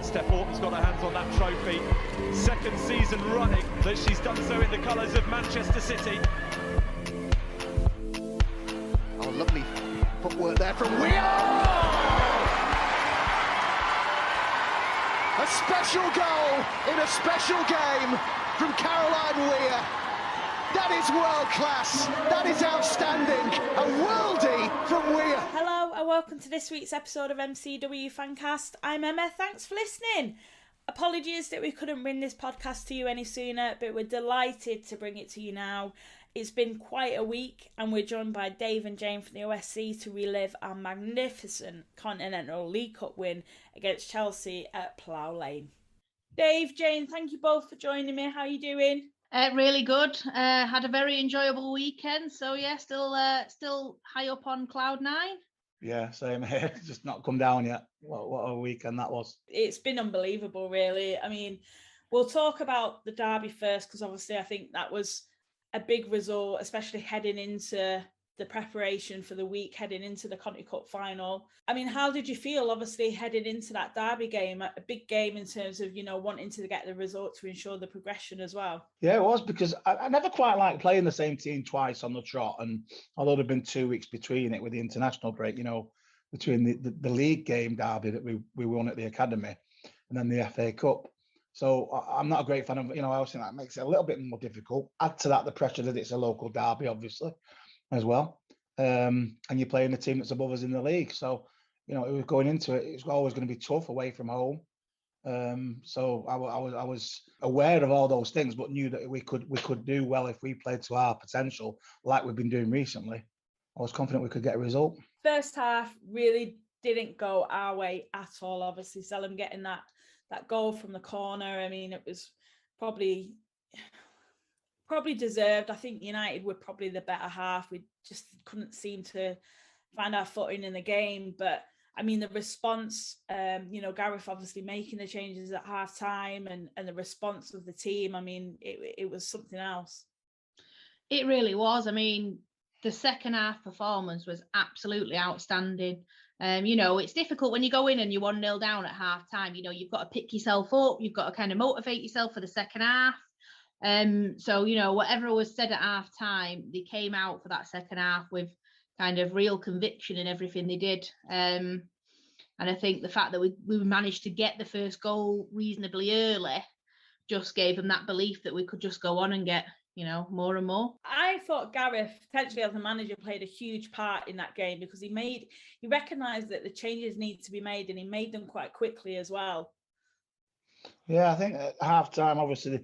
and Steph Horton's got her hands on that trophy. Second season running that she's done so in the colours of Manchester City. Oh, lovely footwork there from Weir! A special goal in a special game from Caroline Weir. That is world class. That is outstanding. A worldie from Weir. Hello and welcome to this week's episode of MCW Fancast. I'm Emma. Thanks for listening. Apologies that we couldn't bring this podcast to you any sooner, but we're delighted to bring it to you now. It's been quite a week and we're joined by Dave and Jayne from the OSC to relive our magnificent Continental League Cup win against Chelsea at Plough Lane. Dave, Jayne, thank you both for joining me. How are you doing? Really good. Had a very enjoyable weekend. So yeah, still high up on cloud nine. Yeah, same here. Just not come down yet. What a weekend that was. It's been unbelievable, really. I mean, we'll talk about the derby first because obviously I think that was a big result, especially heading into the preparation for the week, heading into the Continental Cup Final. I mean, how did you feel, obviously, heading into that derby game, a big game in terms of, wanting to get the result to ensure the progression as well? Yeah, it was, because I never quite liked playing the same team twice on the trot. And although there'd been 2 weeks between it with the international break, between the league game derby that we won at the academy and then the FA Cup. So I'm not a great fan of, I always think that makes it a little bit more difficult. Add to that the pressure that it's a local derby, obviously, as well. And you're playing the team that's above us in the league. So, it was going into it, it's always going to be tough away from home. So I was aware of all those things, but knew that we could do well if we played to our potential, like we've been doing recently. I was confident we could get a result. First half really didn't go our way at all. Obviously, Selim getting that goal from the corner. I mean, it was probably deserved. I think United were probably the better half. We just couldn't seem to find our footing in the game. But I mean, the response, Gareth obviously making the changes at half time and the response of the team, I mean, it was something else. It really was. I mean, the second half performance was absolutely outstanding. It's difficult when you go in and you're 1-0 down at half time. You've got to pick yourself up. You've got to kind of motivate yourself for the second half. So, whatever was said at half time, they came out for that second half with kind of real conviction in everything they did. And I think the fact that we managed to get the first goal reasonably early just gave them that belief that we could just go on and get, more and more. I thought Gareth, potentially as a manager, played a huge part in that game because he recognised that the changes need to be made and he made them quite quickly as well. Yeah, I think at half time, obviously,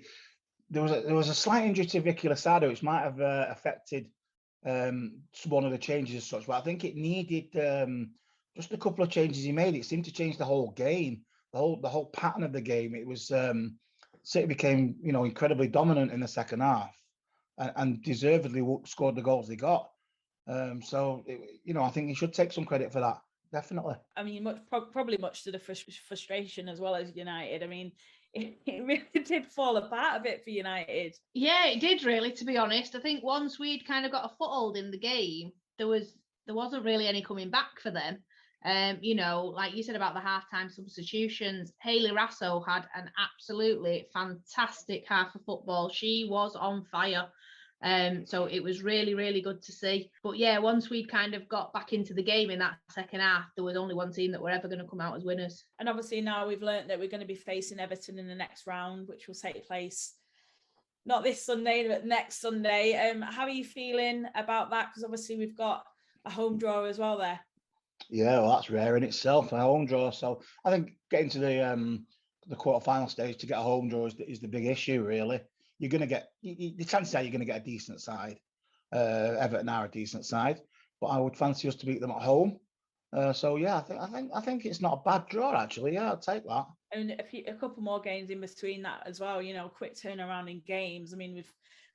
there was a slight injury to Vicky Losada, which might have affected one of the changes as such, but I think it needed just a couple of changes he made. It seemed to change the whole game, the whole pattern of the game. It was City became incredibly dominant in the second half and deservedly scored the goals they got. So I think he should take some credit for that. Definitely. I mean, probably much to the frustration as well as United. I mean, it really did fall apart a bit for United. Yeah, it did really, to be honest. I think once we'd kind of got a foothold in the game, there wasn't really any coming back for them. Like you said about the halftime substitutions, Hayley Rasso had an absolutely fantastic half of football. She was on fire. So it was really, really good to see. But yeah, once we'd kind of got back into the game in that second half, there was only one team that were ever going to come out as winners. And obviously now we've learned that we're going to be facing Everton in the next round, which will take place not this Sunday, but next Sunday. How are you feeling about that? Because obviously we've got a home draw as well there. Yeah, well, that's rare in itself, a home draw. So I think getting to the quarter-final stage to get a home draw is the big issue, really. You're going to get, the chances are you're going to get a decent side. Everton are a decent side, but I would fancy us to beat them at home. So yeah, I think it's not a bad draw actually. Yeah, I'll take that. And a couple more games in between that as well. Quick turnaround in games. I mean,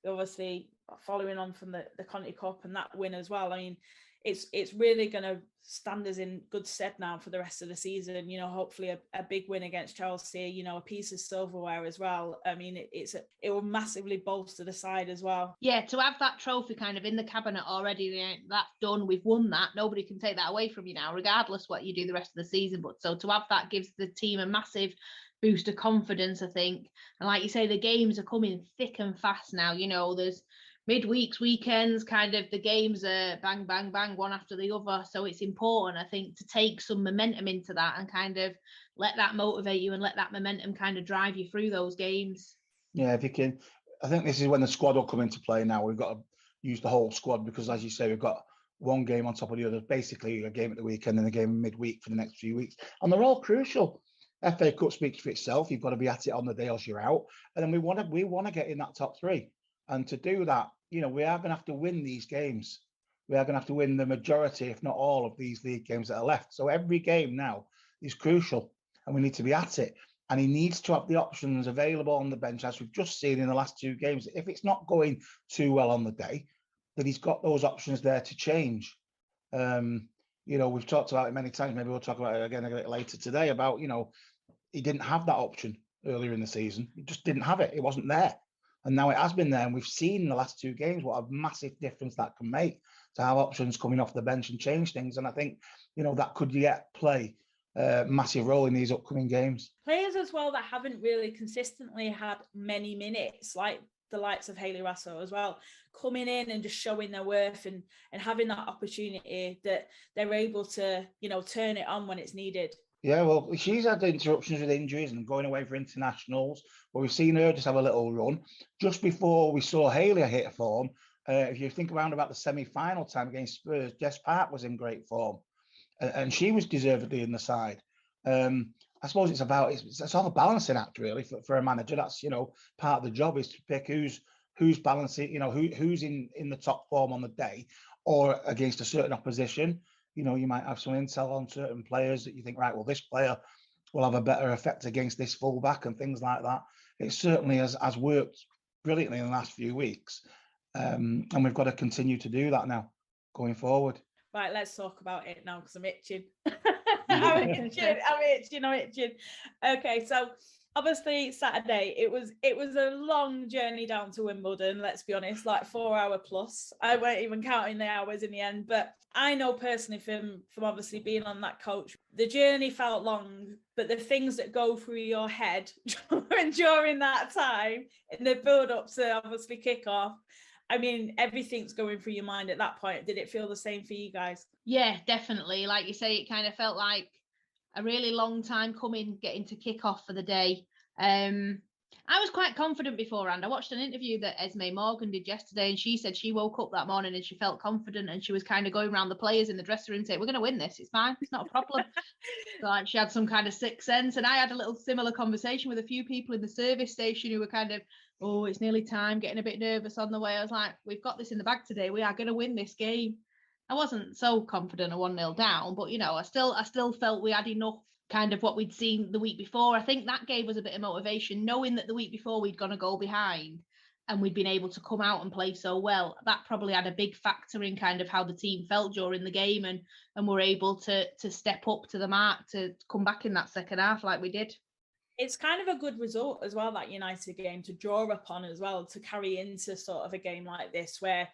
we're obviously following on from the Conti Cup and that win as well. I mean, it's really going to stand us in good stead now for the rest of the season. You know, hopefully a big win against Chelsea, you know, a piece of silverware as well. I mean, it will massively bolster the side as well. Yeah, to have that trophy kind of in the cabinet already, that's done. We've won that. Nobody can take that away from you now, regardless what you do the rest of the season. But so to have that gives the team a massive boost of confidence, I think. And like you say, the games are coming thick and fast now. You know, there's midweeks, weekends, kind of the games are bang, bang, bang, one after the other. So it's important, I think, to take some momentum into that and kind of let that motivate you and let that momentum kind of drive you through those games. Yeah, if you can. I think this is when the squad will come into play now. We've got to use the whole squad because, as you say, we've got one game on top of the other, basically a game at the weekend and a game midweek for the next few weeks. And they're all crucial. FA Cup speaks for itself. You've got to be at it on the day else you're out. And then we want to get in that top three. And to do that, you know, we are going to have to win these games. We are going to have to win the majority, if not all, of these league games that are left. So every game now is crucial and we need to be at it. And he needs to have the options available on the bench, as we've just seen in the last two games. If it's not going too well on the day, that he's got those options there to change. You know, we've talked about it many times. Maybe we'll talk about it again a bit later today about, you know, he didn't have that option earlier in the season. He just didn't have it. It wasn't there. And now it has been there. And we've seen in the last two games what a massive difference that can make to have options coming off the bench and change things. And I think, you know, that could yet play a massive role in these upcoming games. Players as well that haven't really consistently had many minutes, like the likes of Hayley Raso as well, coming in and just showing their worth and having that opportunity that they're able to, you know, turn it on when it's needed. Yeah, well, she's had interruptions with injuries and going away for internationals, but we've seen her just have a little run. Just before we saw Hayley hit form, if you think around about the semi-final time against Spurs, Jess Park was in great form, and she was deservedly in the side. I suppose it's all a balancing act, really, for a manager. That's, you know, part of the job is to pick who's balancing, you know, who's in the top form on the day or against a certain opposition. You know, you might have some intel on certain players that you think, right, well, this player will have a better effect against this fullback and things like that. It certainly has worked brilliantly in the last few weeks. And we've got to continue to do that now going forward. Right, let's talk about it now because I'm itching. I'm itching. Okay, so obviously Saturday it was a long journey down to Wimbledon, let's be honest, like 4 hour plus. I weren't even counting the hours in the end, but I know personally from obviously being on that coach, the journey felt long, but the things that go through your head during that time and the build up to obviously kick off, I mean, everything's going through your mind at that point. Did it feel the same for you guys? Yeah, definitely. Like you say, it kind of felt like a really long time coming, getting to kick off for the day. I was quite confident beforehand. I watched an interview that Esme Morgan did yesterday, and she said she woke up that morning and she felt confident, and she was kind of going around the players in the dressing room saying, "We're going to win this. It's fine. It's not a problem." So, like, she had some kind of sixth sense, and I had a little similar conversation with a few people in the service station who were kind of, "Oh, it's nearly time," getting a bit nervous on the way. I was like, "We've got this in the bag today. We are going to win this game." I wasn't so confident of 1-0 down, but, you know, I still felt we had enough kind of what we'd seen the week before. I think that gave us a bit of motivation, knowing that the week before we'd gone a goal behind and we'd been able to come out and play so well. That probably had a big factor in kind of how the team felt during the game, and were able to step up to the mark to come back in that second half like we did. It's kind of a good result as well, that United game, to draw upon as well, to carry into sort of a game like this where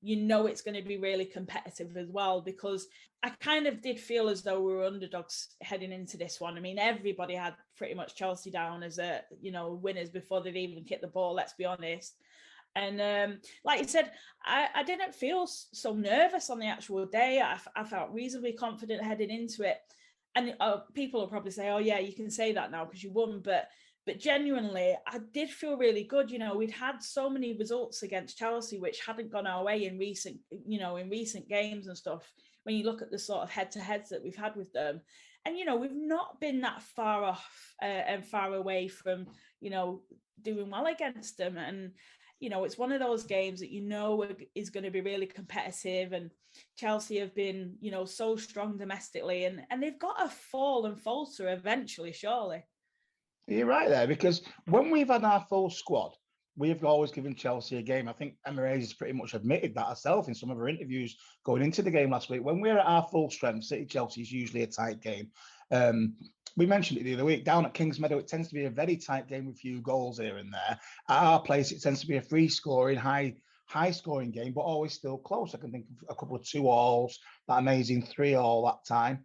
you know it's going to be really competitive as well, because I kind of did feel as though we were underdogs heading into this one. I mean, everybody had pretty much Chelsea down as winners before they'd even kicked the ball, let's be honest. And like you said, I didn't feel so nervous on the actual day. I felt reasonably confident heading into it. And people will probably say, "Oh yeah, you can say that now because you won," but genuinely, I did feel really good. You know, we'd had so many results against Chelsea which hadn't gone our way in recent games and stuff. When you look at the sort of head-to-heads that we've had with them, and, you know, we've not been that far off and far away from, you know, doing well against them. And, you know, it's one of those games that, you know, is going to be really competitive. And Chelsea have been, you know, so strong domestically, and they've got to fall and falter eventually, surely. You're right there, because when we've had our full squad, we've always given Chelsea a game. I think Emma Hayes has pretty much admitted that herself in some of her interviews going into the game last week. When we're at our full strength, City-Chelsea is usually a tight game. We mentioned it the other week. Down at Kings Meadow, it tends to be a very tight game with a few goals here and there. At our place, it tends to be a free-scoring, high-scoring game, but always still close. I can think of a couple of 2-alls, that amazing 3-all that time.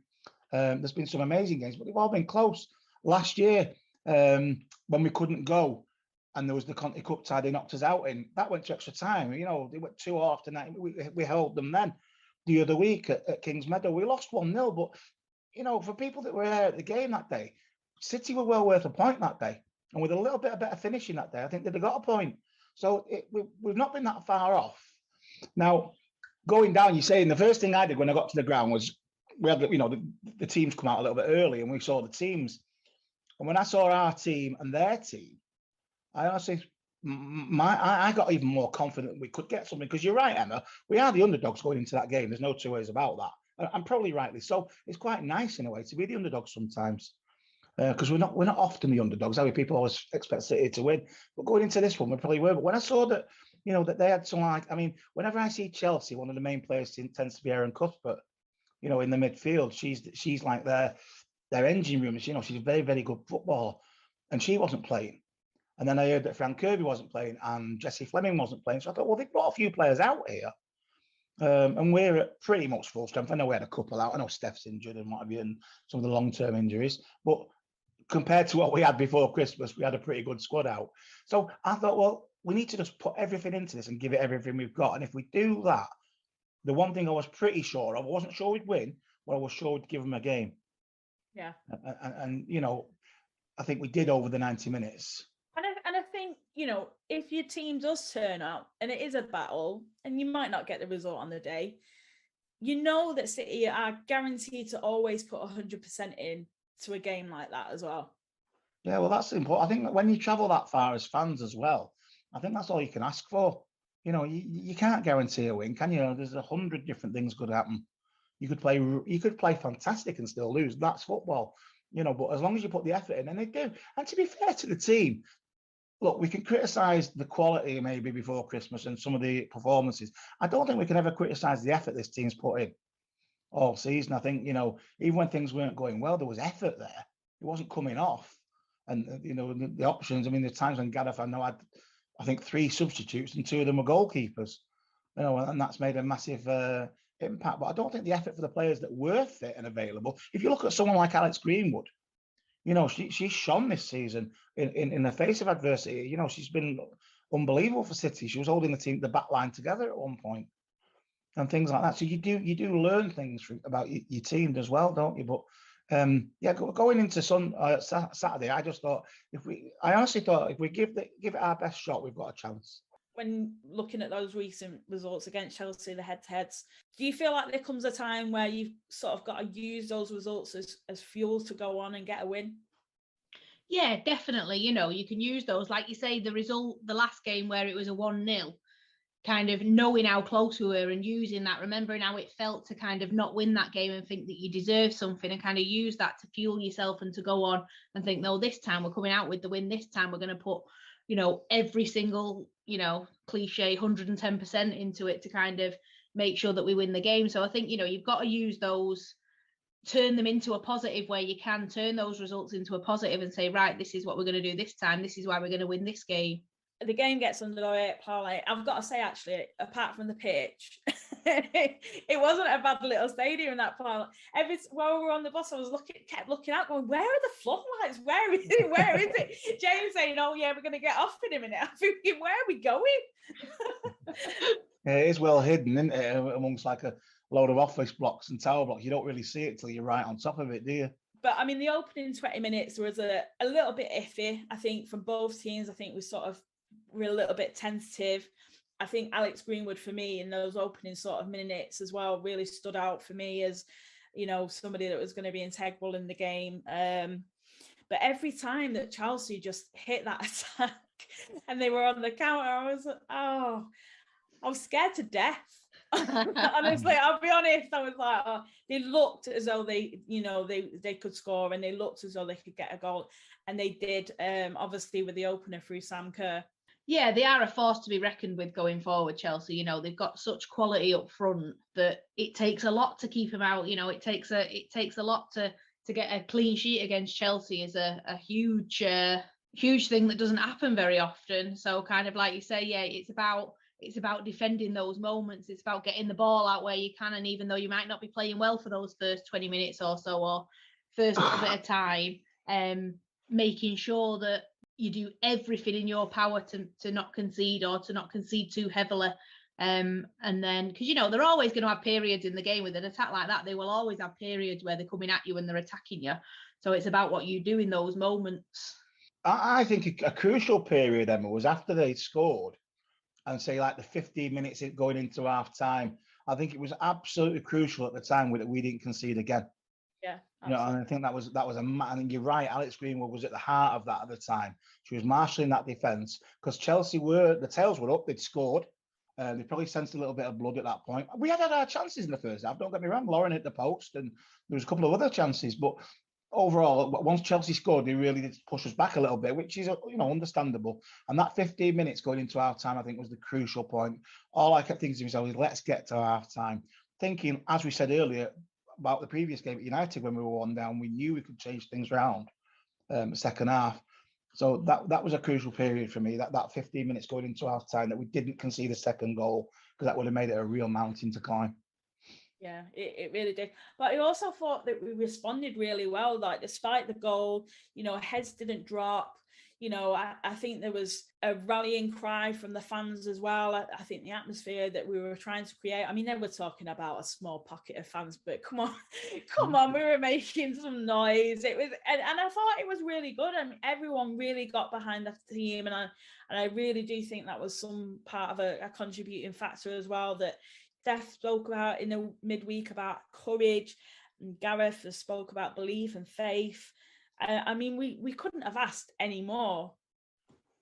There's been some amazing games, but they've all been close. Last year, when we couldn't go, and there was the Conti Cup tie they knocked us out in, that went to extra time. You know, they went 2-all after that. We held them then. The other week at Kings Meadow, we lost 1-0, but, you know, for people that were there at the game that day, City were well worth a point that day. And with a little bit of better finishing that day, I think they'd have got a point. So we've not been that far off. Now, going down, you're saying the first thing I did when I got to the ground was we had, you know, the teams come out a little bit early and we saw the teams. And when I saw our team and their team, I honestly, I got even more confident we could get something. Because you're right, Emma, we are the underdogs going into that game. There's no two ways about that. And probably rightly so. It's quite nice in a way to be the underdogs sometimes. Because we're not often the underdogs. People always expect City to win. But going into this one, we probably were. But when I saw that, you know, that they had some like, I mean, whenever I see Chelsea, one of the main players tends to be Erin Cuthbert, you know, in the midfield. She's like their engine room. You know, she's a very, very good footballer. And she wasn't playing. And then I heard that Fran Kirby wasn't playing and Jessie Fleming wasn't playing. So I thought, well, they've brought a few players out here. And we're at pretty much full strength. I know we had a couple out. I know Steph's injured and what have you, and some of the long-term injuries. But compared to what we had before Christmas, we had a pretty good squad out. So I thought, well, we need to just put everything into this and give it everything we've got. And if we do that, the one thing I was pretty sure of, I wasn't sure we'd win, but I was sure we'd give them a game. Yeah. And you know, I think we did over the 90 minutes. And I think, you know, if your team does turn out and it is a battle and you might not get the result on the day, you know that City are guaranteed to always put 100% in to a game like that as well. Yeah, well, that's important. I think that when you travel that far as fans as well, I think that's all you can ask for. You know, you can't guarantee a win, can you? There's 100 different things could happen. You could play fantastic and still lose. That's football, you know. But as long as you put the effort in, and they do. And to be fair to the team, look, we can criticise the quality maybe before Christmas and some of the performances. I don't think we can ever criticise the effort this team's put in all season. I think, you know, even when things weren't going well, there was effort there. It wasn't coming off. And, you know, the options, I mean, there's times when Gareth, I know, had, I think, 3 substitutes and 2 of them were goalkeepers. You know, and that's made a massive impact. But I don't think the effort for the players that were fit and available, if you look at someone like Alex Greenwood, you know, she's shone this season in the face of adversity. You know, she's been unbelievable for City. She was holding the back line together at one point and things like that. So you do learn things about your team as well, don't you? But yeah, going into Saturday, I just thought I honestly thought if we give it our best shot, we've got a chance. When looking at those recent results against Chelsea, the head-to-heads, do you feel like there comes a time where you've sort of got to use those results as fuel to go on and get a win? Yeah, definitely. You know, you can use those. Like you say, the result, the last game where it was a 1-0, kind of knowing how close we were and using that, remembering how it felt to kind of not win that game and think that you deserve something, and kind of use that to fuel yourself and to go on and think, no, this time we're coming out with the win. This time we're going to put, you know, every single, you know, cliche 110% into it to kind of make sure that we win the game. So I think, you know, you've got to use those, turn them into a positive where you can turn those results into a positive and say, right, this is what we're going to do this time. This is why we're going to win this game. The game gets underway at Plough Lane. I've got to say, actually, apart from the pitch, it wasn't a bad little stadium in that Plough Lane. While we were on the bus, I was kept looking out, going, "Where are the floodlights? Where is it? Where is it?" Jayne saying, "Oh yeah, we're going to get off in a minute." I'm thinking, "Where are we going?" Yeah, it is well hidden, isn't it, amongst like a load of office blocks and tower blocks. You don't really see it till you're right on top of it, do you? But I mean, the opening 20 minutes was a little bit iffy, I think, from both teams. I think we're a little bit tentative. I think Alex Greenwood, for me, in those opening sort of minutes as well, really stood out for me as, you know, somebody that was going to be integral in the game. But every time that Chelsea just hit that attack and they were on the counter, I was scared to death. Honestly, I'll be honest. I was like, they looked as though they could score, and they looked as though they could get a goal, and they did. Obviously, with the opener through Sam Kerr. Yeah, they are a force to be reckoned with going forward, Chelsea. You know, they've got such quality up front that it takes a lot to keep them out. You know, it takes a lot to get a clean sheet against Chelsea is a huge thing that doesn't happen very often. So kind of like you say, yeah, it's about defending those moments. It's about getting the ball out where you can, and even though you might not be playing well for those first 20 minutes or so, or first little bit of time, making sure that you do everything in your power to not concede, or to not concede too heavily. And then, because, you know, they're always going to have periods in the game with an attack like that. They will always have periods where they're coming at you and they're attacking you. So it's about what you do in those moments. I think a crucial period, Emma, was after they scored and say like the 15 minutes going into half time. I think it was absolutely crucial at the time that we didn't concede again. Yeah, you know, and I think that was I think you're right. Alex Greenwood was at the heart of that at the time. She was marshalling that defence because Chelsea the tails were up. They'd scored. They probably sensed a little bit of blood at that point. We had our chances in the first half. Don't get me wrong. Lauren hit the post, and there was a couple of other chances. But overall, once Chelsea scored, they really did push us back a little bit, which is, you know, understandable. And that 15 minutes going into half time, I think, was the crucial point. All I kept thinking to myself is, let's get to half time. Thinking, as we said earlier, about the previous game at United when we were 1 down, we knew we could change things around second half. So that was a crucial period for me, that 15 minutes going into half time, that we didn't concede a second goal, because that would have made it a real mountain to climb. Yeah, it really did. But I also thought that we responded really well. Like, despite the goal, you know, heads didn't drop. You know, I think there was a rallying cry from the fans as well. I think the atmosphere that we were trying to create, I mean, they were talking about a small pocket of fans, but come on, we were making some noise. It was, and I thought it was really good. I mean, everyone really got behind the team, and I really do think that was some part of a contributing factor as well, that Steph spoke about in the midweek about courage, and Gareth spoke about belief and faith. I mean, we couldn't have asked any more.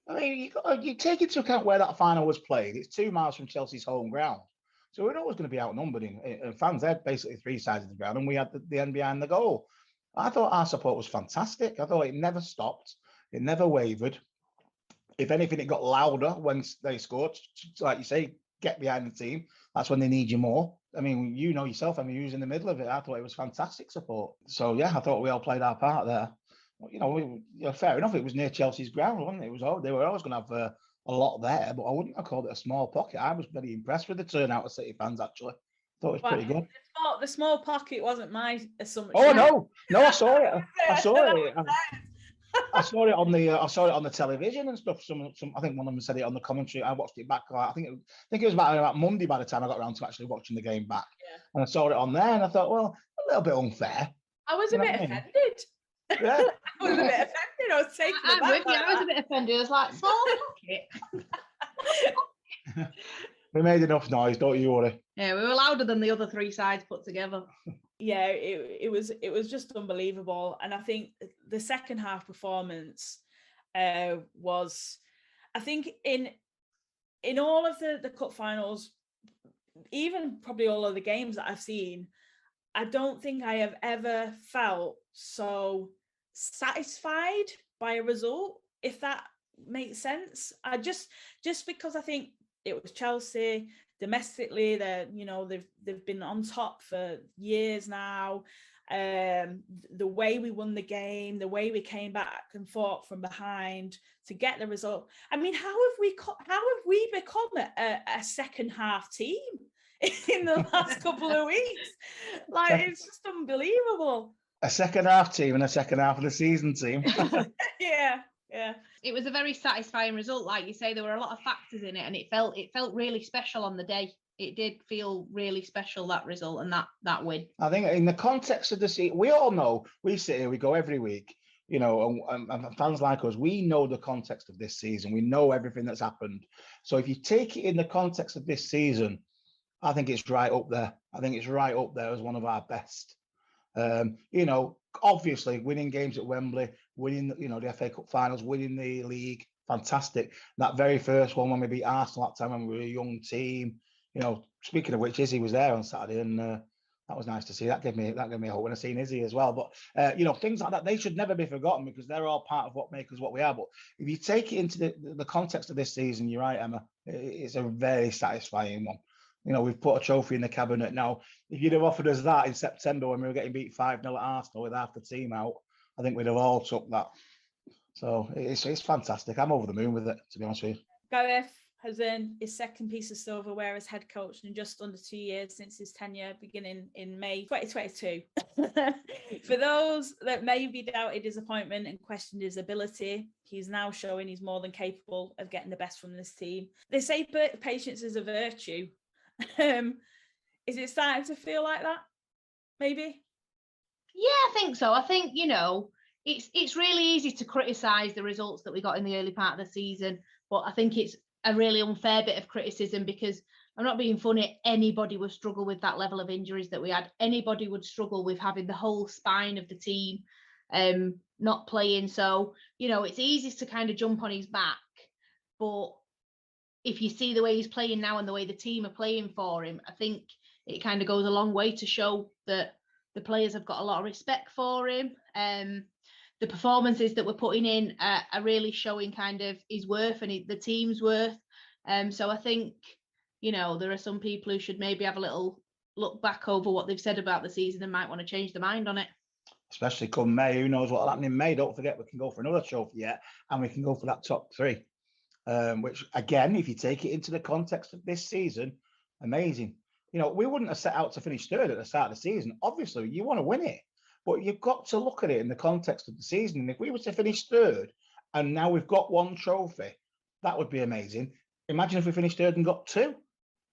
I mean, you take into account where that final was played. It's 2 miles from Chelsea's home ground. So we're always going to be outnumbered. Fans had basically 3 sides of the ground, and we had the end behind the goal. I thought our support was fantastic. I thought it never stopped. It never wavered. If anything, it got louder when they scored. Like you say, get behind the team. That's when they need you more. I mean, you know yourself, I mean, you was in the middle of it. I thought it was fantastic support. So, yeah, I thought we all played our part there. You know, fair enough. It was near Chelsea's ground, wasn't it? They were always going to have a lot there, but I wouldn't have called it a small pocket. I was very impressed with the turnout of City fans, actually. Thought it was pretty good. The small pocket wasn't my assumption. Oh no! I saw it. I saw it. I saw it on the television and stuff. Some I think one of them said it on the commentary. I watched it back. I think it was about Monday by the time I got around to actually watching the game back. Yeah. And I saw it on there, and I thought, well, a little bit unfair. I was a bit offended. Yeah. I was a bit offended. I was taken aback. I was a bit offended. I was like, small pocket. We made enough noise, don't you worry. Yeah, we were louder than the other 3 sides put together. Yeah, it was just unbelievable. And I think the second half performance was, I think in all of the cup finals, even probably all of the games that I've seen, I don't think I have ever felt so satisfied by a result, if that makes sense. I just because I think it was Chelsea domestically. They've been on top for years now. The way we won the game, the way we came back and fought from behind to get the result. I mean, how have we become a second half team in the last couple of weeks? Like, it's just unbelievable. A second half team and a second half of the season team. Yeah. It was a very satisfying result. Like you say, there were a lot of factors in it, and it felt really special on the day. It did feel really special, that result and that win. I think in the context of the season, we all know, we sit here, we go every week, you know, and fans like us, we know the context of this season. We know everything that's happened. So if you take it in the context of this season, I think it's right up there. I think it's right up there as one of our best. You know, obviously winning games at Wembley, winning, you know, the FA Cup finals, winning the league, fantastic. That very first one when we beat Arsenal that time when we were a young team, you know, speaking of which, Izzy was there on Saturday, and That was nice to see. That gave me hope when I seen Izzy as well. But things like that, they should never be forgotten because they're all part of what make us what we are. But if you take it into the context of this season, you're right, Emma. It's a very satisfying one. We've put a trophy in the cabinet now. If you'd have offered us that in September when we were getting beat 5-0 at Arsenal with half the team out, I think we'd have all took that. So it's fantastic. I'm over the moon with it, to be honest with you. Gareth has earned his second piece of silverware as head coach in just under 2 years since his tenure beginning in May 2022. For those that maybe doubted his appointment and questioned his ability, he's now showing he's more than capable of getting the best from this team. They say patience is a virtue. Is it starting to feel like that? Maybe? Yeah, I think so. I think, it's really easy to criticise the results that we got in the early part of the season, but I think it's a really unfair bit of criticism because I'm not being funny. Anybody would struggle with that level of injuries that we had. Anybody would struggle with having the whole spine of the team not playing. So, it's easy to kind of jump on his back. But if you see the way he's playing now and the way the team are playing for him, I think it kind of goes a long way to show that the players have got a lot of respect for him. The performances that we're putting in are really showing kind of his worth and the team's worth. So I think, there are some people who should maybe have a little look back over what they've said about the season and might want to change their mind on it. Especially come May, who knows what'll happen in May? Don't forget, we can go for another trophy yet, and we can go for that top 3. Which, again, if you take it into the context of this season, amazing. We wouldn't have set out to finish 3rd at the start of the season. Obviously, you want to win it. But you've got to look at it in the context of the season. And if we were to finish 3rd and now we've got 1 trophy, that would be amazing. Imagine if we finished 3rd and got 2.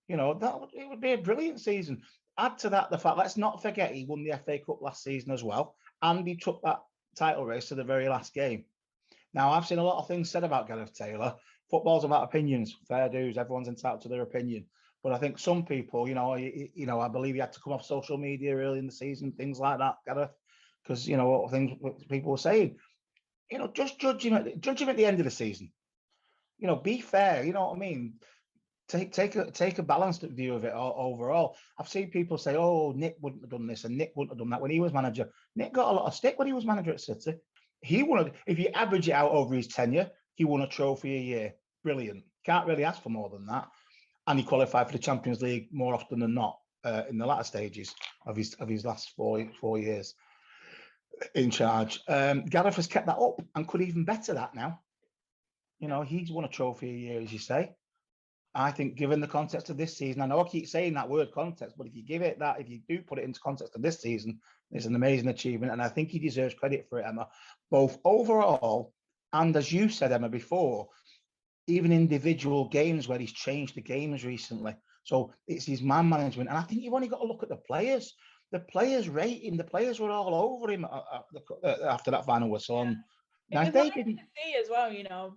It would be a brilliant season. Add to that the fact, let's not forget, he won the FA Cup last season as well. And he took that title race to the very last game. Now, I've seen a lot of things said about Gareth Taylor. Football's about opinions, fair dues. Everyone's entitled to their opinion. But I think some people, I believe he had to come off social media early in the season, things like that, Gareth, because what people were saying. Just judge him at the end of the season. Be fair. You know what I mean? Take a balanced view of it overall. I've seen people say, "Oh, Nick wouldn't have done this and Nick wouldn't have done that when he was manager." Nick got a lot of stick when he was manager at City. He won. If you average it out over his tenure, he won a trophy a year. Brilliant. Can't really ask for more than that. And he qualified for the Champions League more often than not in the latter stages of his last four years in charge. Gareth has kept that up and could even better that now. He's won a trophy a year, as you say. I think, given the context of this season, I know I keep saying that word context, but if you do put it into context of this season, it's an amazing achievement. And I think he deserves credit for it, Emma, both overall and, as you said, Emma, before, even individual games where he's changed the games recently. So it's his man management. And I think you've only got to look at the players. The players rate him. The players were all over him after that final whistle. And now, if they didn't see as well,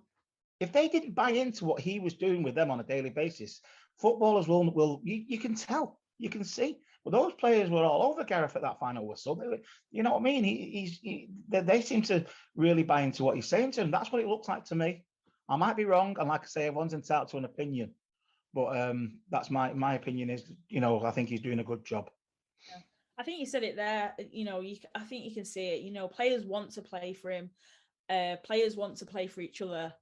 if they didn't buy into what he was doing with them on a daily basis, footballers will you can tell, you can see. But those players were all over Gareth at that final whistle. You know what I mean? They seem to really buy into what he's saying to them. That's what it looks like to me. I might be wrong, and like I say, everyone's entitled to an opinion. But that's my opinion is, I think he's doing a good job. Yeah. I think you said it there. I think you can see it. Players want to play for him. Players want to play for each other.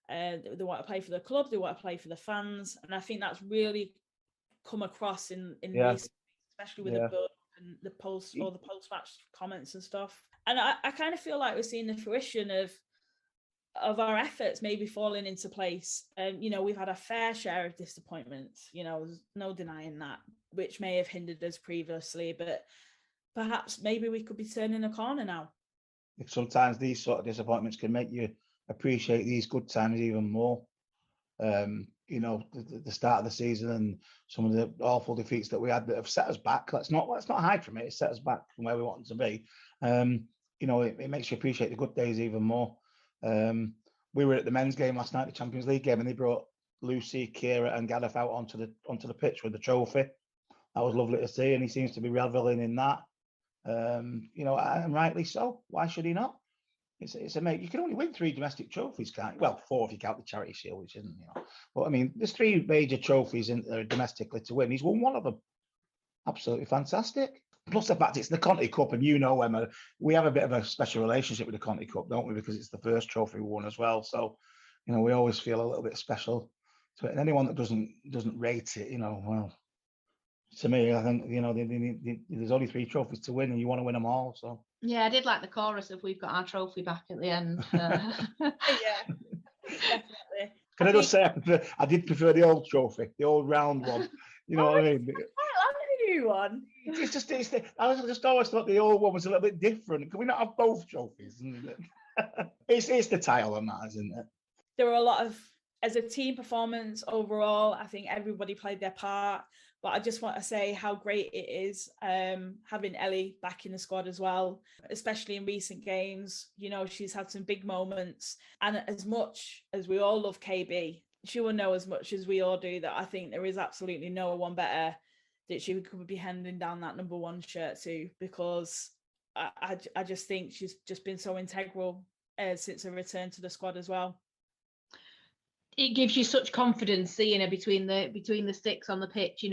They want to play for the club. They want to play for the fans, and I think that's really come across in recent, especially with the build and the post-match comments and stuff. And I kind of feel like we're seeing the fruition of our efforts maybe falling into place. We've had a fair share of disappointments. There's no denying that, which may have hindered us previously, but perhaps maybe we could be turning a corner now. Sometimes these sort of disappointments can make you appreciate these good times even more. The start of the season and some of the awful defeats that we had that have set us back. Let's not hide from it. It set us back from where we wanted to be. It makes you appreciate the good days even more. We were at the men's game last night, the Champions League game, and they brought Lucy, Kira, and Gareth out onto the pitch with the trophy. That was lovely to see, and he seems to be reveling in that. And rightly so. Why should he not? It's amazing. You can only win 3 domestic trophies, can't you? Well, 4 if you count the Charity Shield, which isn't, But I mean, there's 3 major trophies in there domestically to win. He's won one of them. Absolutely fantastic. Plus the fact it's the Conti Cup, and Emma, we have a bit of a special relationship with the Conti Cup, don't we? Because it's the first trophy we won as well. So, we always feel a little bit special to it. And anyone that doesn't rate it, well, to me, I think there's only 3 trophies to win, and you want to win them all. So yeah, I did like the chorus of "We've got our trophy back" at the end. Yeah, definitely. Can I just say I did prefer the old trophy, the old round one. You know what I mean? I like the new one. I just always thought the old one was a little bit different. Can we not have both trophies? It's the title that matters, isn't it? There were a lot of, as a team performance overall, I think everybody played their part. But I just want to say how great it is having Ellie back in the squad as well, especially in recent games. She's had some big moments. And as much as we all love KB, she will know as much as we all do that I think there is absolutely no one better that she could be handing down that number 1 shirt to, because I just think she's just been so integral since her return to the squad as well. It gives you such confidence seeing her between the sticks on the pitch.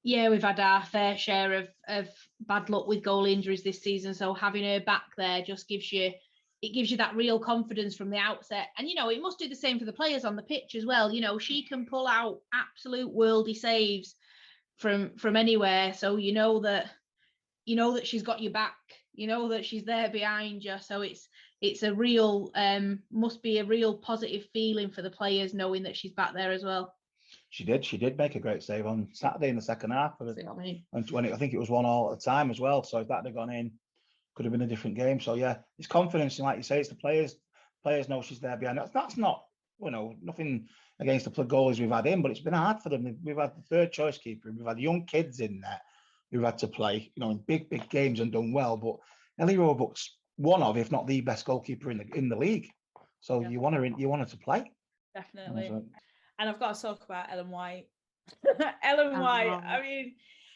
Yeah, we've had our fair share of bad luck with goal injuries this season, so having her back there just gives you that real confidence from the outset. And it must do the same for the players on the pitch as well. She can pull out absolute worldy saves from anywhere, so you know that she's got your back, that she's there behind you. So it's a real must be a real positive feeling for the players knowing that she's back there as well. She did make a great save on Saturday in the second half. And when I think it was 1-1 at the time as well. So if that had gone in, could have been a different game. So yeah, it's confidence, and like you say, it's the players. Players know she's there behind. That's not nothing against the goalies we've had in, but it's been hard for them. We've had the third choice keeper. We've had young kids in there who've had to play, in big games and done well. But Ellie Roebuck's one of, if not the best goalkeeper in the league. So you want her to play. Definitely. And I've got to talk about Ellen White. Ellen White. I mean,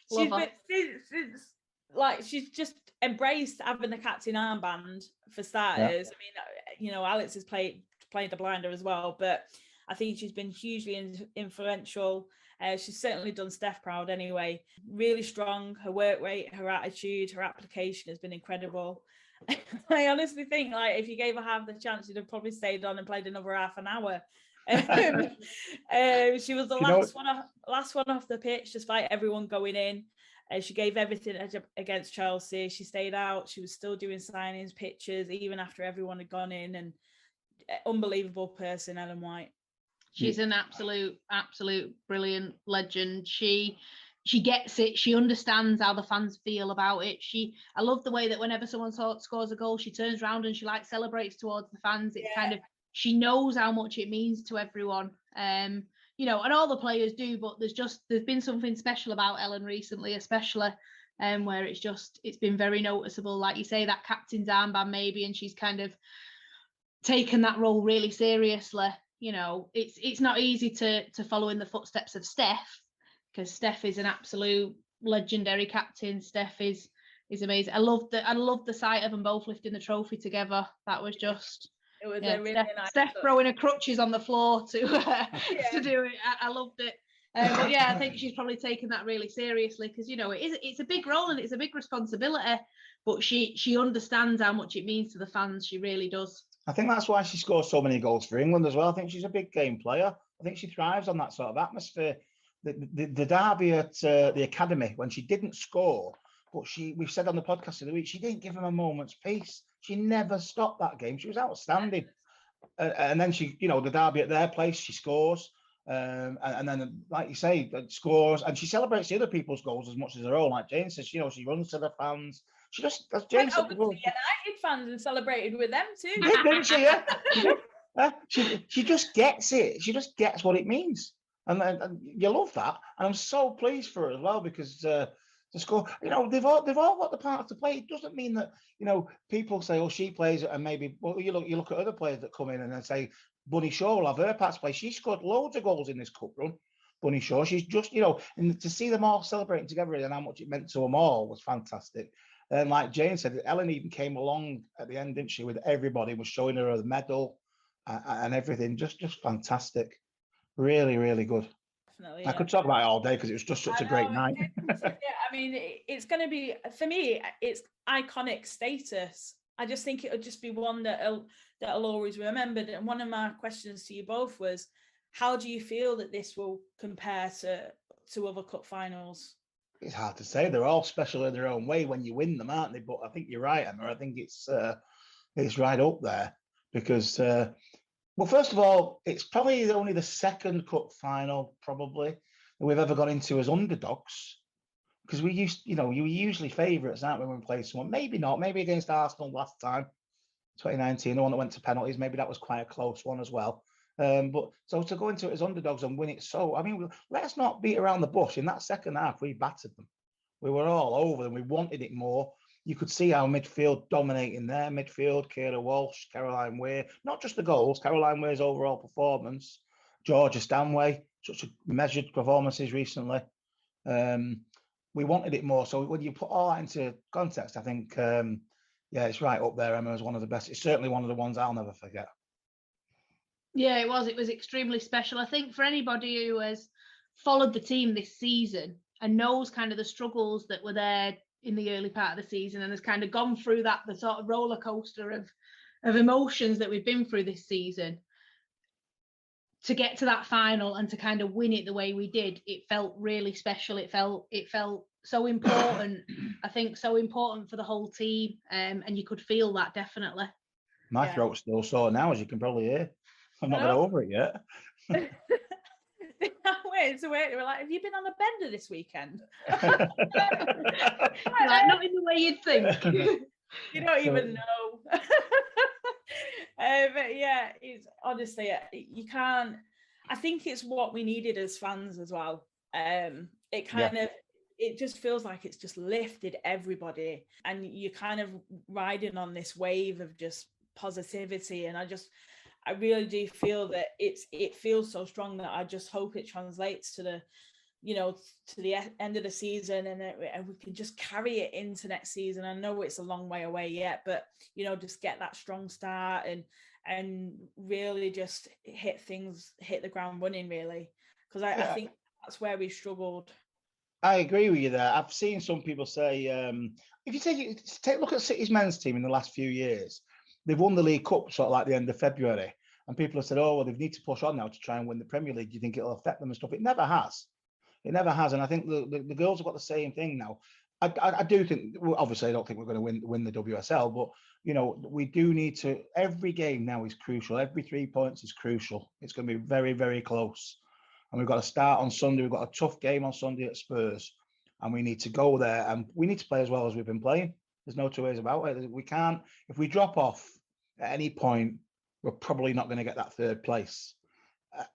she's been she's just embraced having the captain armband for starters. Yeah. I mean, Alex has played the blinder as well, but I think she's been hugely influential. She's certainly done Steph proud anyway. Really strong. Her work rate, her attitude, her application has been incredible. I honestly think if you gave her half the chance, she'd have probably stayed on and played another half an hour. She was the last one off the pitch, despite everyone going in. She gave everything against Chelsea. She stayed out. She was still doing signings, pictures, even after everyone had gone in. And unbelievable person, Ellen White. She's an absolute brilliant legend. She gets it. She understands how the fans feel about it. I love the way that whenever someone scores a goal, she turns around and she celebrates towards the fans. It's kind of, she knows how much it means to everyone. And all the players do, but there's been something special about Ellen recently, especially where it's been very noticeable. Like you say, that captain's armband maybe, and she's kind of taken that role really seriously. It's not easy to follow in the footsteps of Steph, because Steph is an absolute legendary captain. Steph is amazing. I love the sight of them both lifting the trophy together. That was just, it was a really nice Steph throwing her crutches on the floor to do it. I loved it. But yeah, I think she's probably taken that really seriously, because it's a big role and it's a big responsibility, but she understands how much it means to the fans. She really does. I think that's why she scores so many goals for England as well. I think she's a big game player. I think she thrives on that sort of atmosphere. The derby at the academy, when she didn't score, but we've said on the podcast of the week, she didn't give him a moment's peace. She never stopped that game. She was outstanding. And then the derby at their place, she scores. And then, like you say, scores, and she celebrates the other people's goals as much as her own. Like Jayne says, she runs to the fans. She just, as Jayne said, over to the United fans and celebrated with them too. Didn't she? Yeah. She just gets it. She just gets what it means, and you love that. And I'm so pleased for her as well, because to score, they've all got the part to play. It doesn't mean that people say, oh, she plays it, and maybe you look at other players that come in and then say, Bunny Shaw will have her part to play. She scored loads of goals in this cup run. Bunny Shaw, she's just and to see them all celebrating together and how much it meant to them all was fantastic. And like Jayne said, Ellen even came along at the end, didn't she? With everybody, was showing her a medal and everything. Just fantastic. Really, really good. definitely. I could talk about it all day because it was just such a great night. Yeah, I mean, it's going to be, for me, it's iconic status. I just think it'll just be one that'll always be remembered. And one of my questions to you both was, how do you feel that this will compare to other cup finals? It's hard to say. They're all special in their own way when you win them, aren't they? But I think you're right, Emma. I think it's right up there because, well, first of all, it's probably only the second cup final probably that we've ever got into as underdogs. Because you were usually favourites, aren't we, when we played someone? Maybe not. Maybe against Arsenal last time, 2019, the one that went to penalties. Maybe that was quite a close one as well. But so to go into it as underdogs and win it, so I mean, let's not beat around the bush. In that second half, we battered them. We were all over them. We wanted it more. You could see our midfield dominating their midfield. Kira Walsh, Caroline Weir, not just the goals. Caroline Weir's overall performance. Georgia Stanway, such a measured performances recently. We wanted it more. So when you put all that into context, I think, it's right up there, Emma, as one of the best. It's certainly one of the ones I'll never forget. Yeah, it was. It was extremely special. I think for anybody who has followed the team this season and knows kind of the struggles that were there in the early part of the season and has kind of gone through the sort of roller coaster of emotions that we've been through this season, to get to that final and to kind of win it the way we did, it felt really special. It felt so important. I think so important for the whole team, and you could feel that definitely. My throat's still sore now, as you can probably hear. I'm not got over it yet. Wait, we're like, have you been on a bender this weekend? Like, not in the way you'd think. You don't even know. But yeah, it's honestly, you can't. I think it's what we needed as fans as well. It kind of, it just feels like it's just lifted everybody, and you're kind of riding on this wave of just positivity. And I really do feel that it feels so strong that I just hope it translates to the, to the end of the season, and we can just carry it into next season. I know it's a long way away yet, but just get that strong start and really just hit the ground running, really, because I think that's where we struggled. I agree with you there. I've seen some people say, if you take a look at City's men's team in the last few years, they've won the League Cup sort of like the end of February, and people have said, oh, well, they need to push on now to try and win the Premier League. Do you think it'll affect them and stuff? It never has. It never has. And I think the girls have got the same thing now. I do think, well, obviously, I don't think we're going to win the WSL, but, we do need to, every game now is crucial. Every 3 points is crucial. It's going to be very, very close. And we've got to start on Sunday. We've got a tough game on Sunday at Spurs, and we need to go there, and we need to play as well as we've been playing. There's no two ways about it. We can't, if we drop off at any point, we're probably not going to get that third place.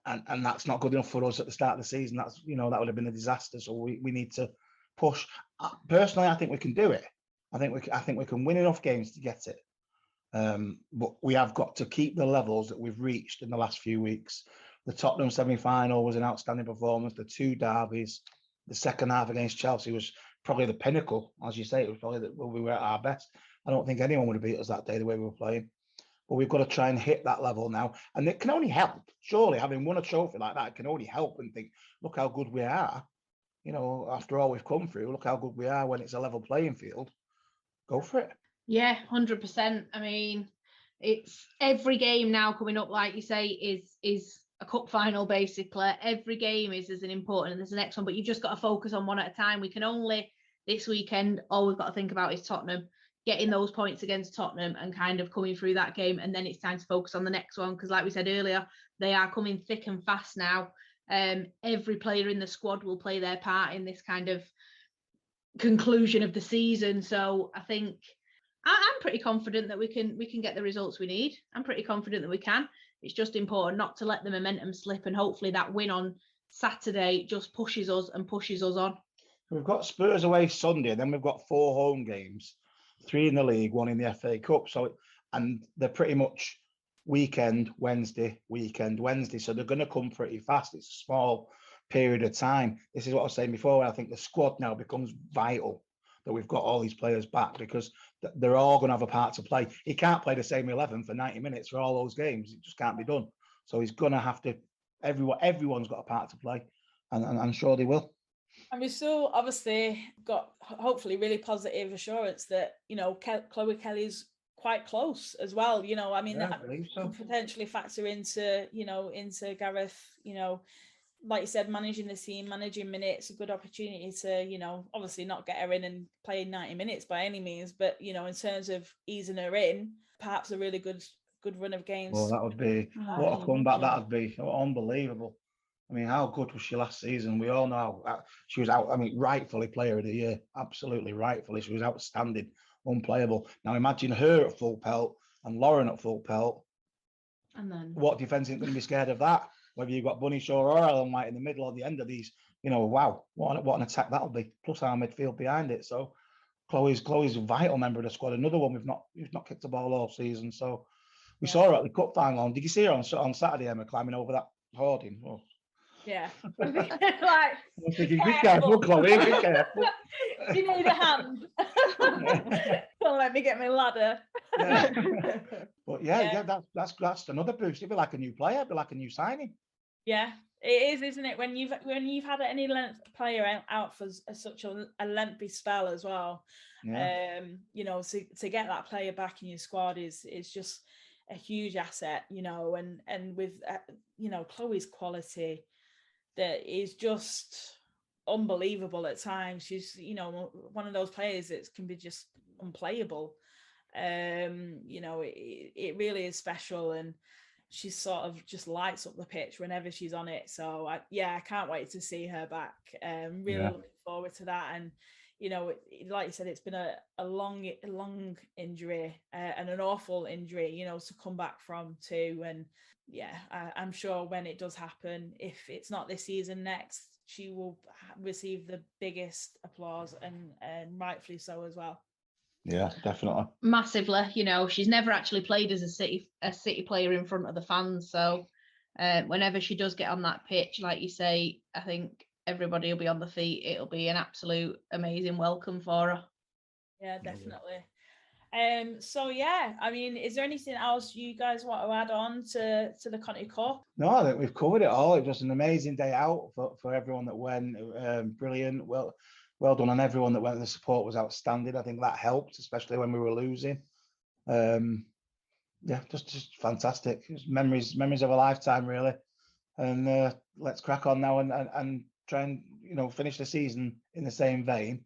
And that's not good enough for us at the start of the season. That's, that would have been a disaster. So we need to push. Personally, I think we can do it. I think we can win enough games to get it. But we have got to keep the levels that we've reached in the last few weeks. The Tottenham semi-final was an outstanding performance. The 2 derbies, the second half against Chelsea was probably the pinnacle. As you say, it was probably when we were at our best. I don't think anyone would have beat us that day the way we were playing. But we've got to try and hit that level now. And it can only help. Surely, having won a trophy like that, it can only help and think, look how good we are. After all we've come through, look how good we are when it's a level playing field. Go for it. Yeah, 100%. I mean, it's every game now coming up, like you say, is a cup final, basically. Every game is as important as the next one, but you've just got to focus on one at a time. We can only, this weekend, all we've got to think about is Tottenham, getting those points against Tottenham and kind of coming through that game, and then it's time to focus on the next one, because like we said earlier, they are coming thick and fast now. Every player in the squad will play their part in this kind of conclusion of the season. So I think I'm pretty confident that we can get the results we need. I'm pretty confident that we can. It's just important not to let the momentum slip, and hopefully that win on Saturday just pushes us on. We've got Spurs away Sunday, and then we've got 4 home games, 3 in the league, 1 in the FA Cup. So, and they're pretty much weekend Wednesday. So they're going to come pretty fast. It's a small period of time. This is what I was saying before. I think the squad now becomes vital, that we've got all these players back, because they're all going to have a part to play. He can't play the same 11 for 90 minutes for all those games. It just can't be done. So he's going to have to, everyone's got a part to play. and I'm sure they will. And we've still obviously got hopefully really positive assurance that, you know, Chloe Kelly's quite close as well. You know, I mean, Yeah, I believe so. could potentially factor into, you know, into Gareth, you know, like you said, managing the team, managing minutes, a good opportunity to, you know, obviously not get her in and play 90 minutes by any means, but, you know, in terms of easing her in, perhaps a really good run of games. Well, that would be, what a comeback that would be. Unbelievable. I mean, how good was she last season? We all know how she was out. I mean, rightfully player of the year. Absolutely rightfully. She was outstanding, unplayable. Now imagine her at full pelt and Lauren at full pelt. And then what defence isn't going to be scared of that? Whether you've got Bunny Shaw or Ellen White in the middle or the end of these, you know, wow, what an attack that'll be. Plus our midfield behind it. So Chloe's a vital member of the squad. Another one we've not kicked the ball all season. So we saw her at the cup final. Did you see her on Saturday, Emma, climbing over that hoarding? Oh. Yeah. Like, I was thinking, be careful, Chloe, be careful. Do you need a hand? Don't let me get my ladder. Yeah. But yeah, that's another boost. It'd be like a new player, it'd be like a new signing. Yeah, it is, isn't it? When you've had any player out for such a lengthy spell as well. Yeah. You know, to get that player back in your squad is just a huge asset, you know, and with you know, Chloe's quality that is just unbelievable at times. She's, you know, one of those players that can be just unplayable. You know, it really is special, and she sort of just lights up the pitch whenever she's on it. So I can't wait to see her back. Really looking forward to that. And you know, like you said, it's been a long injury and an awful injury, you know, to come back from too. And yeah, I'm sure when it does happen, if it's not this season, next, she will receive the biggest applause, and rightfully so as well. Yeah, definitely. Massively. You know, she's never actually played as a City player in front of the fans. So whenever she does get on that pitch, like you say, I think everybody will be on the feet. It'll be an absolute amazing welcome for her. Yeah, definitely. So yeah, I mean, is there anything else you guys want to add on to the Conti Cup? No, I think we've covered it all. It was an amazing day out for everyone that went. Brilliant. Well done on everyone that went. The support was outstanding. I think that helped, especially when we were losing. Yeah, just fantastic. It was memories of a lifetime, really. And let's crack on now and try and, you know, finish the season in the same vein.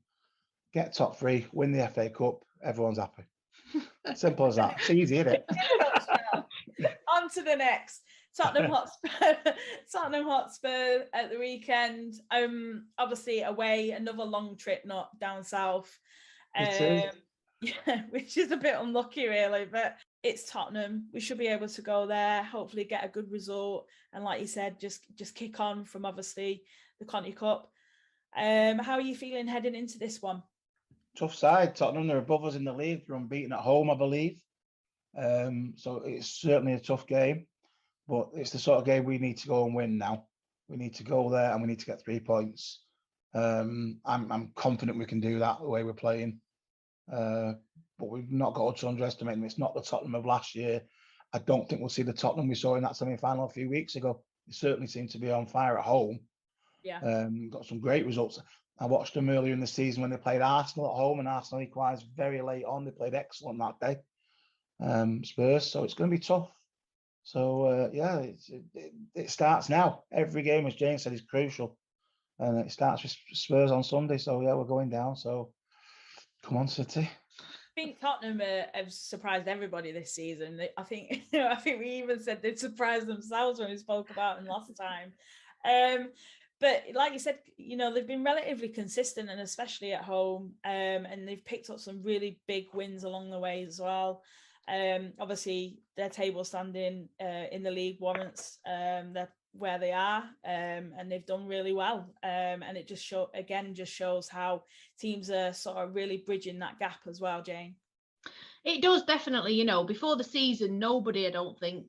Get top 3, win the FA Cup. Everyone's happy. Simple as that. It's easy, isn't it? On to the next. Tottenham Hotspur at the weekend. Obviously away, another long trip, not down south. Yeah, which is a bit unlucky, really. But it's Tottenham. We should be able to go there. Hopefully, get a good result. And like you said, just kick on from obviously the Conti Cup. How are you feeling heading into this one? Tough side. Tottenham, they're above us in the league. They're unbeaten at home, I believe. So it's certainly a tough game. But it's the sort of game we need to go and win now. We need to go there and we need to get 3 points. I'm confident we can do that the way we're playing. But we've not got to underestimate them. It's not the Tottenham of last year. I don't think we'll see the Tottenham we saw in that semi-final a few weeks ago. They certainly seem to be on fire at home. Yeah. Got some great results. I watched them earlier in the season when they played Arsenal at home, and Arsenal equalised very late on. They played excellent that day. Spurs, so it's going to be tough. So yeah, it starts now. Every game, as Jayne said, is crucial, and it starts with Spurs on Sunday. So yeah, we're going down. So come on, City. I think Tottenham have surprised everybody this season. I think we even said they'd surprised themselves when we spoke about them last time. But like you said, you know, they've been relatively consistent, and especially at home. And they've picked up some really big wins along the way as well. Obviously, their table standing in the league warrants where they are, and they've done really well. And it just shows how teams are sort of really bridging that gap as well, Jayne. It does, definitely. You know, before the season, nobody, I don't think,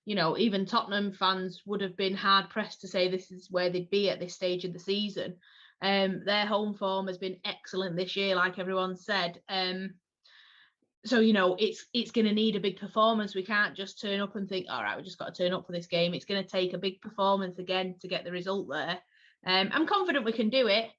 you know, even Tottenham fans would have been hard pressed to say this is where they'd be at this stage of the season. Their home form has been excellent this year, like everyone said. So, you know, it's going to need a big performance. We can't just turn up and think, all right, we just got to turn up for this game. It's going to take a big performance again to get the result there. I'm confident we can do it.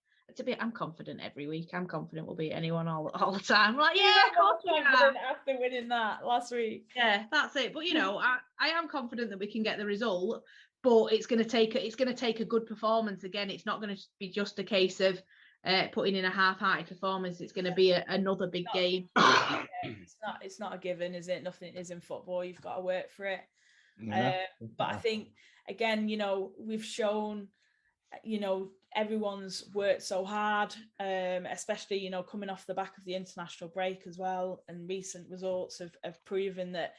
I'm confident every week. I'm confident we'll beat anyone all the time. I'm like, yeah, of course we are. After winning that last week. Yeah, that's it. But I am confident that we can get the result. But it's going to take a good performance again. It's not going to be just a case of putting in a half-hearted performance. It's going to be another big game. It's not a given, is it? Nothing is in football. You've got to work for it. Yeah. But I think again, we've shown, everyone's worked so hard, especially, coming off the back of the international break as well. And recent results have proven that,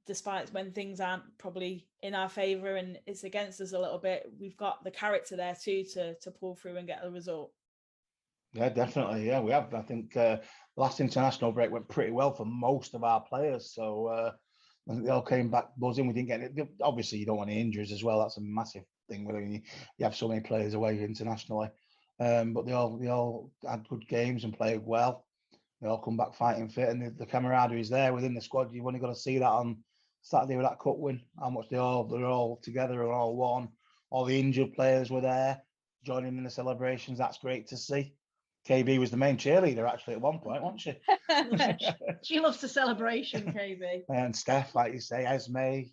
despite when things aren't probably in our favour and it's against us a little bit, we've got the character there too to pull through and get the result. Yeah, definitely. Yeah, we have. I think last international break went pretty well for most of our players. So I think they all came back buzzing. We didn't get it. Obviously, you don't want any injuries as well. That's a massive thing when you have so many players away internationally. But they all had good games and played well. They all come back fighting fit, and the camaraderie is there within the squad. You've only got to see that on Saturday with that cup win. How much they're all together and all one. All the injured players were there joining in the celebrations. That's great to see. KB was the main cheerleader actually at one point, wasn't she? She loves the celebration, KB. And Steph, like you say, Esme, they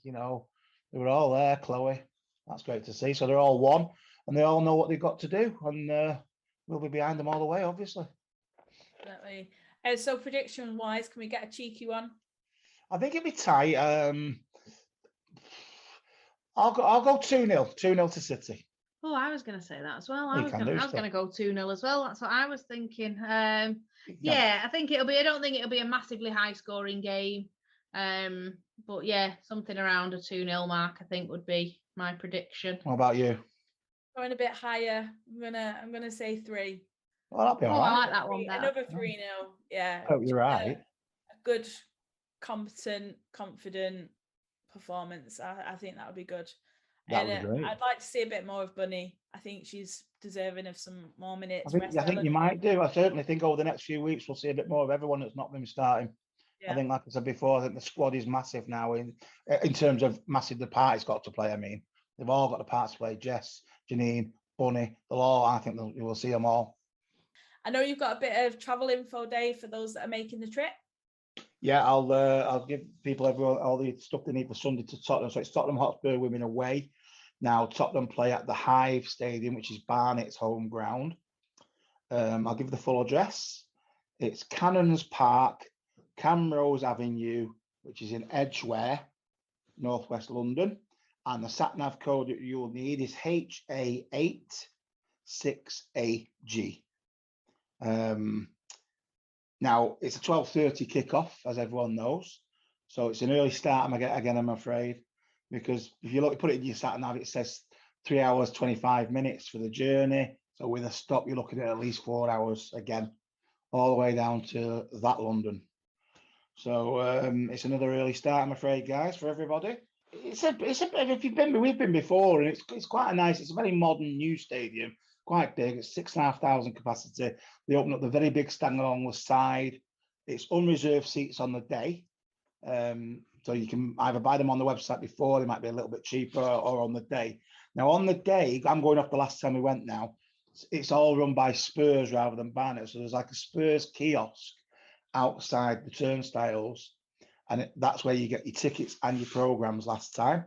were all there. Chloe, that's great to see. So they're all one, and they all know what they've got to do, and we'll be behind them all the way, obviously. Definitely. So prediction-wise, can we get a cheeky one? I think it'd be tight. I'll go 2-0. 2-0 to City. Oh, I was going to say that as well. I was going to go 2-0 as well. That's what I was thinking. Yeah, I think it'll be. I don't think it'll be a massively high-scoring game. But yeah, something around a 2-0 mark, I think, would be my prediction. What about you? Going a bit higher. I'm gonna say 3. Well, that'll be all right. I like that one. Another 3-0. Yeah. Oh, you're right. A good, competent, confident performance. I think that would be good. That would be great. I'd like to see a bit more of Bunny. I think she's deserving of some more minutes. I think you might do. I certainly think over the next few weeks we'll see a bit more of everyone that's not been starting. Yeah. I think, like I said before, I think the squad is massive now in terms of massive. The party's got to play. I mean, they've all got the parts to play. Jess, Janine, Bunny, they'll all. I think you will see them all. I know you've got a bit of travel info, Dave, for those that are making the trip. Yeah, I'll give people everyone all the stuff they need for Sunday to Tottenham. So it's Tottenham Hotspur women away. Now Tottenham play at the Hive Stadium, which is Barnet's home ground. I'll give the full address. It's Cannons Park, Camrose Avenue, which is in Edgware, northwest London. And the sat-nav code that you'll need is HA86AG. Now, it's a 12:30 kickoff, as everyone knows. So it's an early start, again, I'm afraid, because if you put it in your sat-nav, it says 3 hours, 25 minutes for the journey. So with a stop, you're looking at least 4 hours again, all the way down to that London. So it's another early start, I'm afraid, guys, for everybody. We've been before, and it's quite it's a very modern new stadium, quite big. It's 6,500 capacity. They open up the very big stand along the side. It's unreserved seats on the day. So you can either buy them on the website before, they might be a little bit cheaper, or on the day. Now, on the day, I'm going off the last time we went now, it's all run by Spurs rather than Barnet. So there's like a Spurs kiosk outside the turnstiles, and that's where you get your tickets and your programmes last time.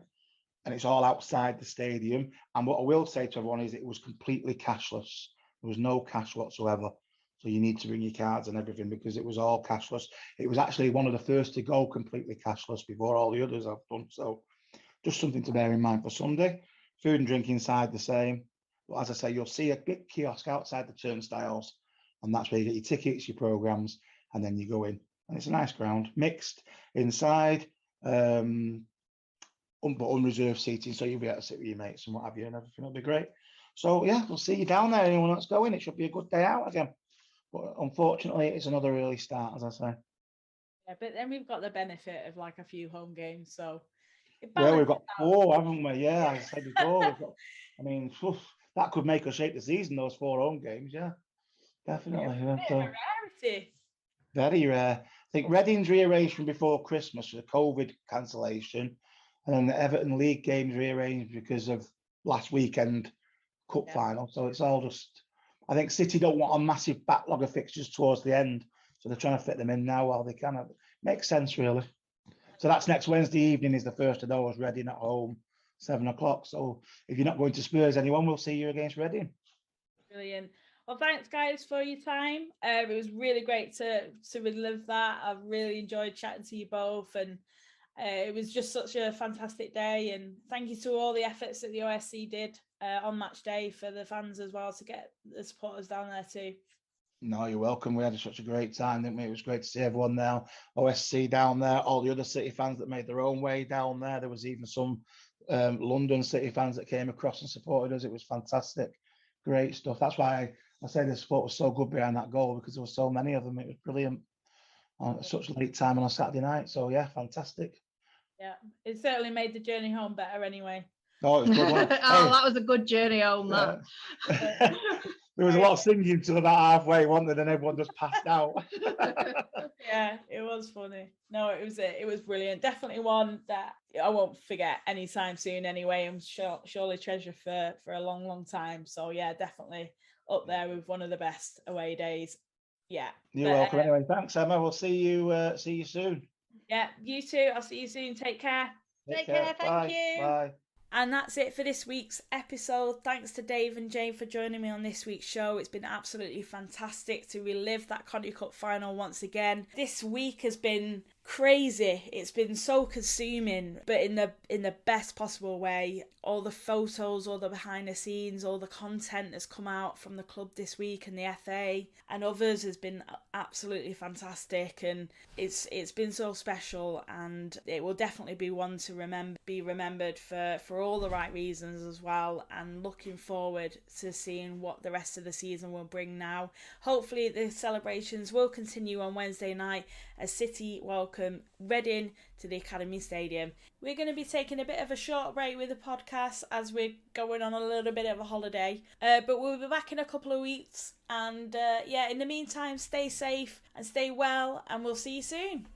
And it's all outside the stadium. And what I will say to everyone is it was completely cashless. There was no cash whatsoever. So you need to bring your cards and everything because it was all cashless. It was actually one of the first to go completely cashless before all the others have done. So just something to bear in mind for Sunday. Food and drink inside the same. But as I say, you'll see a big kiosk outside the turnstiles, and that's where you get your tickets, your programmes, and then you go in. And it's a nice ground, mixed inside, but unreserved seating, so you'll be able to sit with your mates and what have you, and everything will be great. So yeah, we'll see you down there. Anyone that's going, it should be a good day out again. But unfortunately, it's another early start, as I say. Yeah, but then we've got the benefit of like a few home games, so. Well, we've got 4, haven't we? Yeah, as I said before, that could make or shape the season, those 4 home games, yeah. Definitely. Yeah, so, rarity. Very rare. I think Reading's rearranged from before Christmas for the COVID cancellation, and then the Everton League games rearranged because of last weekend Cup final. So it's all just, I think City don't want a massive backlog of fixtures towards the end. So they're trying to fit them in now while they can. Makes sense, really. So that's next Wednesday evening is the first of those, Reading at home, 7 o'clock. So if you're not going to Spurs, anyone, we'll see you against Reading. Brilliant. Well, thanks, guys, for your time. It was really great to relive that. I really enjoyed chatting to you both, and it was just such a fantastic day. And thank you to all the efforts that the OSC did on match day for the fans as well, to get the supporters down there too. No, you're welcome. We had such a great time, didn't we? It was great to see everyone there. OSC down there, all the other City fans that made their own way down there. There was even some London City fans that came across and supported us. It was fantastic. Great stuff. That's why I say the support was so good behind that goal, because there were so many of them. It was brilliant on such late time on a Saturday night. So yeah, fantastic. Yeah, it certainly made the journey home better anyway. Oh, it was good. That was a good journey home. That. There was a lot of singing till about halfway, wasn't there? Then everyone just passed out. Yeah, it was funny. No, it was brilliant. Definitely one that I won't forget anytime soon anyway. I'm surely treasure for a long, long time. So yeah, definitely up there with one of the best away days. Yeah. You're welcome. Anyway, thanks, Emma. We'll see you soon. Yeah, you too. I'll see you soon. Take care. Take care. Thank you. Bye. And that's it for this week's episode. Thanks to Dave and Jayne for joining me on this week's show. It's been absolutely fantastic to relive that Continental Cup final once again. This week has been crazy. It's been so consuming, but in the best possible way. All the photos, all the behind the scenes, all the content that's come out from the club this week and the FA and others has been absolutely fantastic, and it's been so special, and it will definitely be one to be remembered for all the right reasons as well, and looking forward to seeing what the rest of the season will bring now. Hopefully the celebrations will continue on Wednesday night as City welcome Reading to the Academy Stadium. We're going to be taking a bit of a short break with the podcast as we're going on a little bit of a holiday, but we'll be back in a couple of weeks, and in the meantime, stay safe and stay well, and we'll see you soon.